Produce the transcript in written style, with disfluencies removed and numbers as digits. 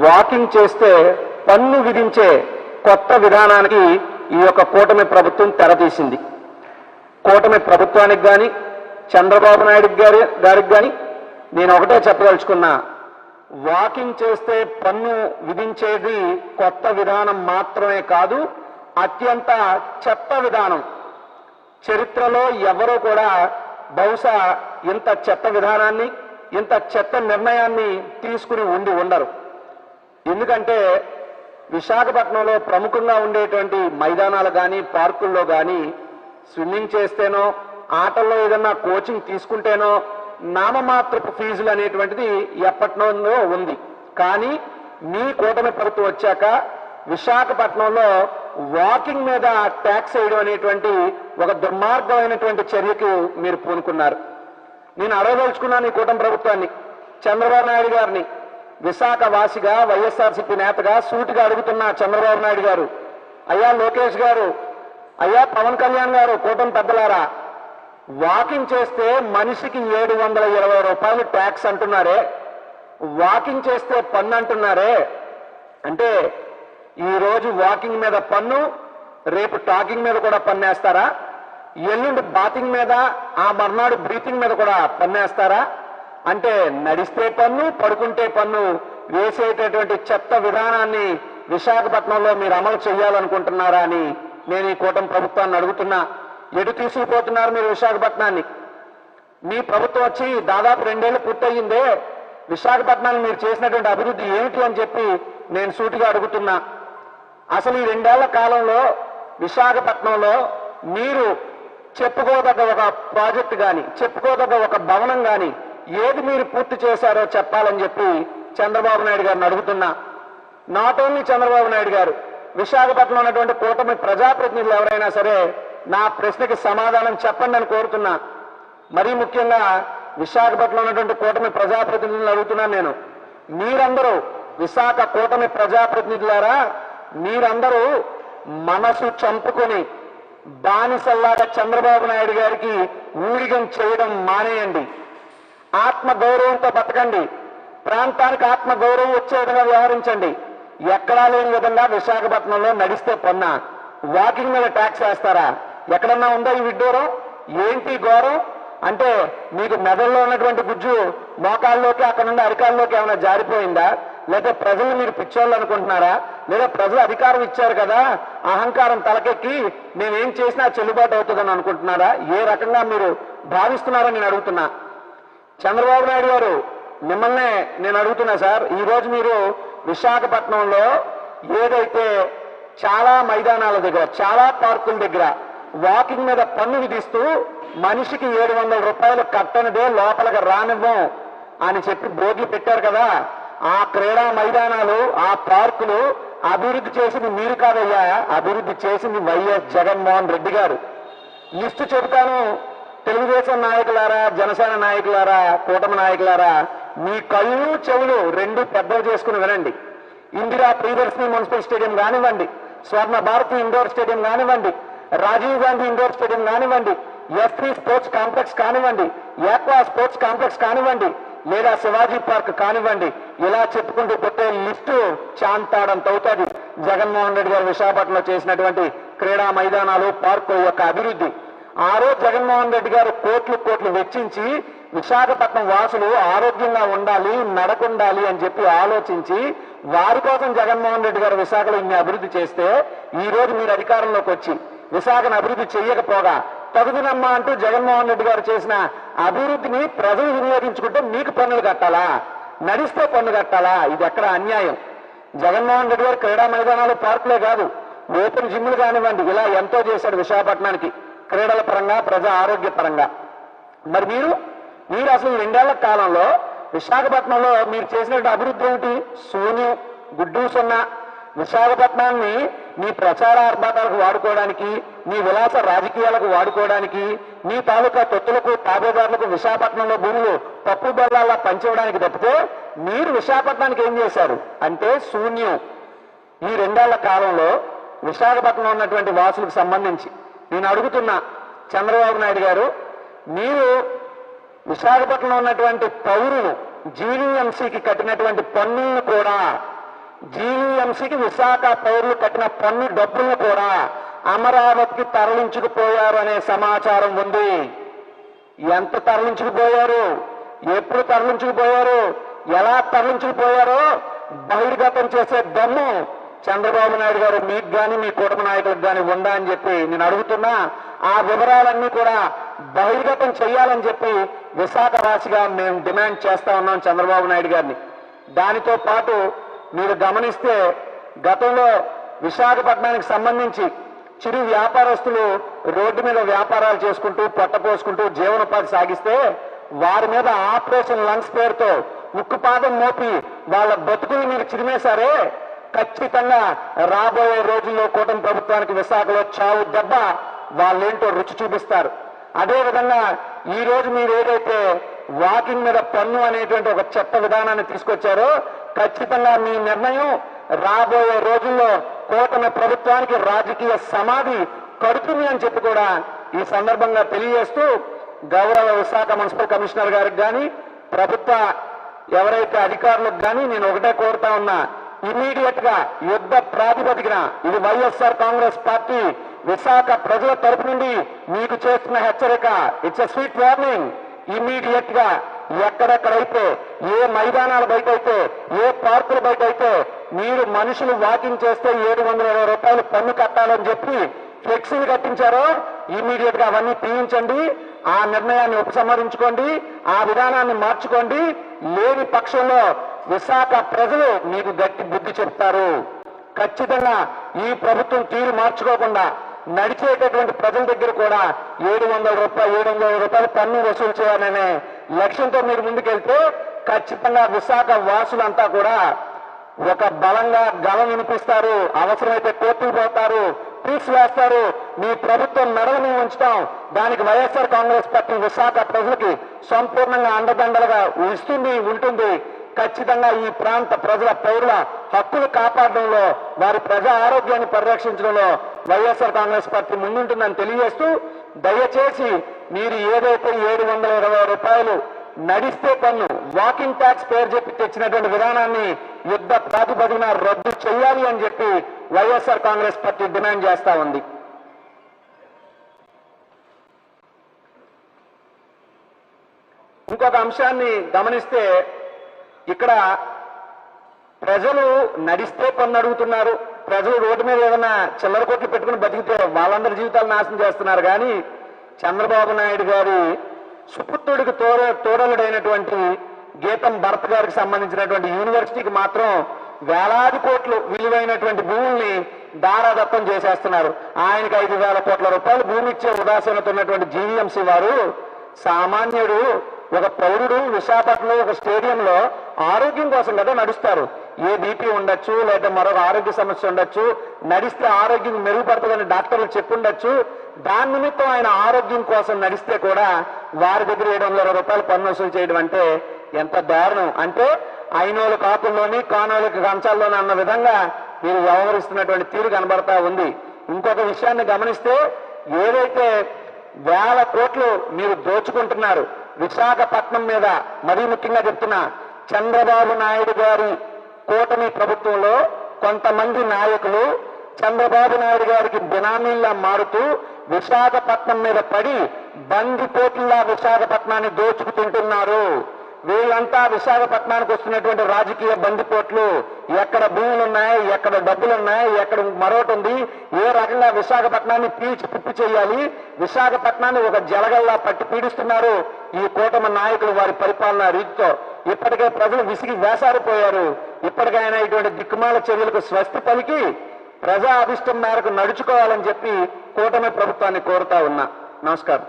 Walking చేస్తే పన్ను విధించే కొత్త విధానానికి ఈ యొక్క కూటమి ప్రభుత్వం తెరతీసింది. కూటమి ప్రభుత్వానికి కానీ చంద్రబాబు నాయుడు గారికి కానీ నేను ఒకటే చెప్పదలుచుకున్నా, వాకింగ్ చేస్తే పన్ను విధించేది కొత్త విధానం మాత్రమే కాదు, అత్యంత చెత్త విధానం. చరిత్రలో ఎవరూ కూడా బహుశా ఇంత చెత్త విధానాన్ని, ఇంత చెత్త నిర్ణయాన్ని తీసుకుని ఉండరు. ఎందుకంటే విశాఖపట్నంలో ప్రముఖంగా ఉండేటువంటి మైదానాలు కానీ పార్కుల్లో కానీ స్విమ్మింగ్ చేస్తేనో ఆటల్లో ఏదన్నా కోచింగ్ తీసుకుంటేనో నామమాత్రపు ఫీజులు అనేటువంటిది ఎప్పటినో ఉంది. కానీ మీ కూటమి ప్రభుత్వం వచ్చాక విశాఖపట్నంలో వాకింగ్ మీద ట్యాక్స్ వేయడం అనేటువంటి ఒక దుర్మార్గమైనటువంటి చర్యకు మీరు పూనుకున్నారు. నేను అడగదలుచుకున్నాను ఈ కూటమి ప్రభుత్వాన్ని, చంద్రబాబు నాయుడు గారిని, విశాఖ వాసిగా వైఎస్ఆర్సీపీ నేతగా సూటిగా అడుగుతున్న చంద్రబాబు నాయుడు గారు, అయ్యా లోకేష్ గారు, అయ్యా పవన్ కళ్యాణ్ గారు, కూటమి పెద్దలారా, వాకింగ్ చేస్తే మనిషికి 720 రూపాయలు ట్యాక్స్ అంటున్నారే, వాకింగ్ చేస్తే పన్ను అంటున్నారే, అంటే ఈరోజు వాకింగ్ మీద పన్ను, రేపు టాకింగ్ మీద కూడా పన్నేస్తారా? ఎల్లుండి బాతింగ్ మీద, ఆ మర్నాడు బ్రీతింగ్ మీద కూడా పన్నేస్తారా? అంటే నడిస్తే పన్ను, పడుకుంటే పన్ను వేసేటటువంటి చెత్త విధానాన్ని విశాఖపట్నంలో మీరు అమలు చేయాలనుకుంటున్నారా అని నేను ఈ కూటమి ప్రభుత్వాన్ని అడుగుతున్నా. ఎటు తీసుకుపోతున్నారు మీరు విశాఖపట్నాన్ని? మీ ప్రభుత్వం వచ్చి దాదాపు 2 ఏళ్ళు పూర్తయిందే, విశాఖపట్నాన్ని మీరు చేసినటువంటి అభివృద్ధి ఏమిటి అని చెప్పి నేను సూటిగా అడుగుతున్నా. అసలు ఈ 2 ఏళ్ల కాలంలో విశాఖపట్నంలో మీరు చెప్పుకోదగ్గ ఒక ప్రాజెక్టు కానీ, చెప్పుకోదగ్గ ఒక భవనం కానీ ఏది మీరు పూర్తి చేశారో చెప్పాలని చెప్పి చంద్రబాబు నాయుడు గారిని అడుగుతున్నా. నాట్ ఓన్లీ చంద్రబాబు నాయుడు గారు, విశాఖపట్నంలో ఉన్నటువంటి కూటమి ప్రజాప్రతినిధులు ఎవరైనా సరే నా ప్రశ్నకి సమాధానం చెప్పండి అని కోరుతున్నా. మరీ ముఖ్యంగా విశాఖపట్నంలో ఉన్నటువంటి కూటమి ప్రజాప్రతినిధులను అడుగుతున్నాను నేను, మీరందరూ విశాఖ కూటమి ప్రజాప్రతినిధులారా, మీరందరూ మనసు చంపుకొని బానిసల్లాగా చంద్రబాబు నాయుడు గారికి ఊడిగం చేయడం మానేయండి. ఆత్మ గౌరవంతో బతకండి, ప్రాంతానికి ఆత్మ గౌరవం వచ్చే విధంగా వ్యవహరించండి. ఎక్కడా లేని విధంగా విశాఖపట్నంలో నడిస్తే పన్నా, వాకింగ్ మీద ట్యాక్స్ వేస్తారా? ఎక్కడన్నా ఉందా ఈ విడ్డూరం? ఏంటి ఘోరం? అంటే మీకు మెదడులో ఉన్నటువంటి గుజ్జు మోకాల్లోకి, అక్కడ నుండి అరికాల్లోకి ఏమైనా జారిపోయిందా? లేదా ప్రజలు మీరు పిచ్చోళ్ళు అనుకుంటున్నారా? లేదా ప్రజలు అధికారం ఇచ్చారు కదా, అహంకారం తలకెక్కి మేమేం చేసినా చెల్లుబాటు అవుతుందని అనుకుంటున్నారా? ఏ రకంగా మీరు భావిస్తున్నారని నేను అడుగుతున్నా. చంద్రబాబు నాయుడు గారు, మిమ్మల్నే నేను అడుగుతున్నా సార్, ఈరోజు మీరు విశాఖపట్నంలో ఏదైతే చాలా మైదానాల దగ్గర, చాలా పార్కుల దగ్గర వాకింగ్ మీద పన్ను విధిస్తూ మనిషికి 700 రూపాయలు కట్టనిదే లోపలికి రానివ్వం అని చెప్పి బోర్డులు పెట్టారు కదా, ఆ క్రీడా మైదానాలు, ఆ పార్కులు అభివృద్ధి చేసింది మీరు కాదయ్యా, అభివృద్ధి చేసింది వైఎస్ జగన్మోహన్ రెడ్డి గారు. లిస్టు చెబుతాను, తెలుగుదేశం నాయకులారా, జనసేన నాయకులారా, కూటమి నాయకులారా, మీ కళ్ళు చెవులు 2 పెద్దలు చేసుకుని వినండి. ఇందిరా ప్రియదర్శిని మున్సిపల్ స్టేడియం కానివ్వండి, స్వర్ణ భారతి ఇండోర్ స్టేడియం కానివ్వండి, రాజీవ్ గాంధీ ఇండోర్ స్టేడియం కానివ్వండి, ఎఫ్ఈ స్పోర్ట్స్ కాంప్లెక్స్ కానివ్వండి, ఏక్వా స్పోర్ట్స్ కాంప్లెక్స్ కానివ్వండి, లేదా శివాజీ పార్క్ కానివ్వండి, ఇలా చెప్పుకుంటూ పెట్టే లిస్టు చాంతాడంత అవుతుంది జగన్మోహన్ రెడ్డి గారు విశాఖపట్నంలో చేసినటువంటి క్రీడా మైదానాలు, పార్కు యొక్క అభివృద్ధి. ఆ రోజు జగన్మోహన్ రెడ్డి గారు కోట్లు వెచ్చించి విశాఖపట్నం వాసులు ఆరోగ్యంగా ఉండాలి, నడకుండాలి అని చెప్పి ఆలోచించి వారి కోసం జగన్మోహన్ రెడ్డి గారు విశాఖలో ఇన్ని అభివృద్ధి చేస్తే, ఈ రోజు మీరు అధికారంలోకి వచ్చి విశాఖను అభివృద్ధి చేయకపోగా తగుదనమ్మా అంటూ జగన్మోహన్ రెడ్డి గారు చేసిన అభివృద్ధిని ప్రజలు వినియోగించుకుంటే మీకు పన్నులు కట్టాలా? నడిస్తే పన్ను కట్టాలా? ఇది ఎక్కడ అన్యాయం? జగన్మోహన్ రెడ్డి గారు క్రీడా మైదానాలు, పార్కులే కాదు, ఓపెన్ జిమ్లు కానివ్వండి, ఇలా ఎంతో చేశాడు విశాఖపట్నానికి క్రీడల పరంగా, ప్రజా ఆరోగ్య పరంగా. మరి మీరు అసలు 2 ఏళ్ల కాలంలో విశాఖపట్నంలో మీరు చేసినటువంటి అభివృద్ధి ఏమిటి? శూన్యం, గుడ్డు సున్నా. విశాఖపట్నాన్ని మీ ప్రచార ఆర్భాటాలకు వాడుకోవడానికి, మీ విలాస రాజకీయాలకు వాడుకోవడానికి, మీ తాలూకా తొత్తులకు, తాబేదారులకు విశాఖపట్నంలో భూములు పప్పు బెల్లాల్లా పంచివ్వడానికి తప్పితే మీరు విశాఖపట్నానికి ఏం చేశారు అంటే శూన్యం. ఈ 2 ఏళ్ల కాలంలో విశాఖపట్నంలో ఉన్నటువంటి వాసులకు సంబంధించి నేను అడుగుతున్నా, చంద్రబాబు నాయుడు గారు, మీరు విశాఖపట్నంలో ఉన్నటువంటి పౌరులు జీవీఎంసీకి కట్టినటువంటి పన్నులను కూడా జీవీఎంసీకి విశాఖ పౌరులు కట్టిన పన్ను డబ్బులను కూడా అమరావతికి తరలించుకుపోయారు అనే సమాచారం ఉంది. ఎంత తరలించుకుపోయారు, ఎప్పుడు తరలించుకుపోయారు, ఎలా తరలించుకుపోయారో బహిర్గతం చేసే దమ్ము చంద్రబాబు నాయుడు గారు మీకు కానీ మీ కూటమి నాయకులకు కానీ ఉందా అని చెప్పి నేను అడుగుతున్నా. ఆ వివరాలన్నీ కూడా బహిర్గతం చేయాలని చెప్పి విశాఖ వాసిగా మేము డిమాండ్ చేస్తా ఉన్నాం చంద్రబాబు నాయుడు గారిని. దానితో పాటు మీరు గమనిస్తే గతంలో విశాఖపట్నానికి సంబంధించి చిరు వ్యాపారస్తులు రోడ్డు మీద వ్యాపారాలు చేసుకుంటూ పొట్టపోసుకుంటూ జీవనోపాధి సాగిస్తే వారి మీద ఆపరేషన్ లంగ్స్ పేరుతో ఉక్కుపాదం మోపి వాళ్ళ బతుకులు మీరు చిరిమేశారే, ఖచ్చితంగా రాబోయే రోజుల్లో కూటమి ప్రభుత్వానికి విశాఖలో చావు దెబ్బ వాళ్ళేంటో రుచి చూపిస్తారు. అదేవిధంగా ఈ రోజు మీరు ఏదైతే వాకింగ్ మీద పన్ను అనేటువంటి ఒక చట్ట విధానాన్ని తీసుకొచ్చారో ఖచ్చితంగా మీ నిర్ణయం రాబోయే రోజుల్లో కూటమి ప్రభుత్వానికి రాజకీయ సమాధి కడుతుంది అని చెప్పి కూడా ఈ సందర్భంగా తెలియజేస్తూ గౌరవ విశాఖ మున్సిపల్ కమిషనర్ గారికి కానీ ప్రభుత్వ ఎవరైతే అధికారులకు కానీ నేను ఒకటే కోరుతా ఉన్నా, ఇమీడియట్ గా యుద్ధ ప్రాతిపదికన ఇది వైఎస్ఆర్ కాంగ్రెస్ పార్టీ విశాఖ ప్రజల తరపు నుండి మీకు చేస్తున్న హెచ్చరిక. It's a sweet warning. Immediate గా ఎక్కడెక్కడైతే ఏ మైదానాల బయట అయితే ఏ పార్కుల బయట అయితే మీరు మనుషులు వాకింగ్ చేస్తే 720 రూపాయలు పన్ను కట్టాలని చెప్పి ఫ్లెక్సీలు కట్టించారో ఇమీడియట్ గా అవన్నీ తీయించండి. ఆ నిర్ణయాన్ని ఉపసంహరించుకోండి, ఆ విధానాన్ని మార్చుకోండి. లేని పక్షంలో విశాఖ ప్రజలు మీకు గట్టి బుద్ధి చెప్తారు. ఖచ్చితంగా ఈ ప్రభుత్వం తీరు మార్చుకోకుండా నడిచేటటువంటి ప్రజల దగ్గర కూడా 700 రూపాయలు పన్ను వసూలు చేయాలనే లక్ష్యంతో మీరు ముందుకెళ్తే ఖచ్చితంగా విశాఖ వాసులంతా కూడా ఒక బలంగా గలం వినిపిస్తారు. అవసరమైతే కోర్టుకు పోతారు, ట్వీట్స్ వేస్తారు. మీ ప్రభుత్వం మెడని ఉంచుతాం. దానికి వైఎస్ఆర్ కాంగ్రెస్ పార్టీ విశాఖ ప్రజలకి సంపూర్ణంగా అండదండలుగా ఉంటుంది. ఖచ్చితంగా ఈ ప్రాంత ప్రజల పౌరుల హక్కులు కాపాడడంలో వారి ప్రజా ఆరోగ్యాన్ని పరిరక్షించడంలో వైఎస్ఆర్ కాంగ్రెస్ పార్టీ ముందుంటుందని తెలియజేస్తూ దయచేసి మీరు ఏదైతే 720 రూపాయలు నడిస్తే పన్ను వాకింగ్ ట్యాక్స్ పేరు చెప్పి తెచ్చినటువంటి విధానాన్ని యుద్ధ ప్రాతిపదికన రద్దు చేయాలి అని చెప్పి వైఎస్ఆర్ కాంగ్రెస్ పార్టీ డిమాండ్ చేస్తా ఉంది. ఇంకొక అంశాన్ని గమనిస్తే ఇక్కడ ప్రజలు నడిస్తే పన్ను అడుగుతున్నారు. ప్రజలు రోడ్డు మీద ఏదైనా చిల్లర కొట్లు పెట్టుకుని బతికితే వాళ్ళందరి జీవితాలు నాశనం చేస్తున్నారు. కానీ చంద్రబాబు నాయుడు గారి సుపుత్రుడికి తోడలుడైనటువంటి గీతం భరత్ గారికి సంబంధించినటువంటి యూనివర్సిటీకి మాత్రం వేలాది కోట్లు విలువైనటువంటి భూముల్ని దారాదత్తం చేసేస్తున్నారు. ఆయనకి 5,000 కోట్ల రూపాయలు భూమి ఇచ్చే ఉదాసీనత ఉన్నటువంటి జీవీఎంసీ వారు సామాన్యుడు ఒక పౌరుడు విశాఖపట్నంలో ఒక స్టేడియంలో ఆరోగ్యం కోసం కదా నడుస్తారు. ఏ బీపీ ఉండొచ్చు, లేదా మరొక ఆరోగ్య సమస్య ఉండొచ్చు, నడిస్తే ఆరోగ్యం మెరుగుపడుతుందని డాక్టర్లు చెప్పుండొచ్చు. దాని నిమిత్తం ఆయన ఆరోగ్యం కోసం నడిస్తే కూడా వారి దగ్గర 720 రూపాయలు పన్ను వసూలు చేయడం అంటే ఎంత దారుణం. అంటే అయినోళ్ళు కాపుల్లోని కానోళ్ళకి కంచాల్లోని అన్న విధంగా మీరు వ్యవహరిస్తున్నటువంటి తీరు కనబడతా ఉంది. ఇంకొక విషయాన్ని గమనిస్తే ఏదైతే 1000 కోట్లు మీరు దోచుకుంటున్నారు విశాఖపట్నం మీద, మరీ ముఖ్యంగా చెప్తున్నా చంద్రబాబు నాయుడు గారి కూటమి ప్రభుత్వంలో కొంతమంది నాయకులు చంద్రబాబు నాయుడు గారికి బినామీల్లా మారుతూ విశాఖపట్నం మీద పడి బందిపోట్లా విశాఖపట్నాన్ని దోచుకుతుంటున్నారు. వీళ్ళంతా విశాఖపట్నానికి వస్తున్నటువంటి రాజకీయ బందిపోట్లు. ఎక్కడ భూములు ఉన్నాయి, ఎక్కడ డబ్బులు ఉన్నాయి, ఎక్కడ మరొకటి ఉంది, ఏ రకంగా విశాఖపట్నాన్ని పీల్చి పిప్పి చేయాలి, విశాఖపట్నాన్ని ఒక జలగల్లా పట్టి పీడిస్తున్నారు ఈ కూటమి నాయకులు వారి పరిపాలనా రీతితో. ఇప్పటికే ప్రజలు విసిగి వేసారిపోయారు. ఇప్పటికైనా ఇటువంటి దిక్కుమాల చర్యలకు స్వస్తి పలికి ప్రజా అభిష్టం మేరకు నడుచుకోవాలని చెప్పి కూటమి ప్రభుత్వాన్ని కోరుతా ఉన్నా. నమస్కారం.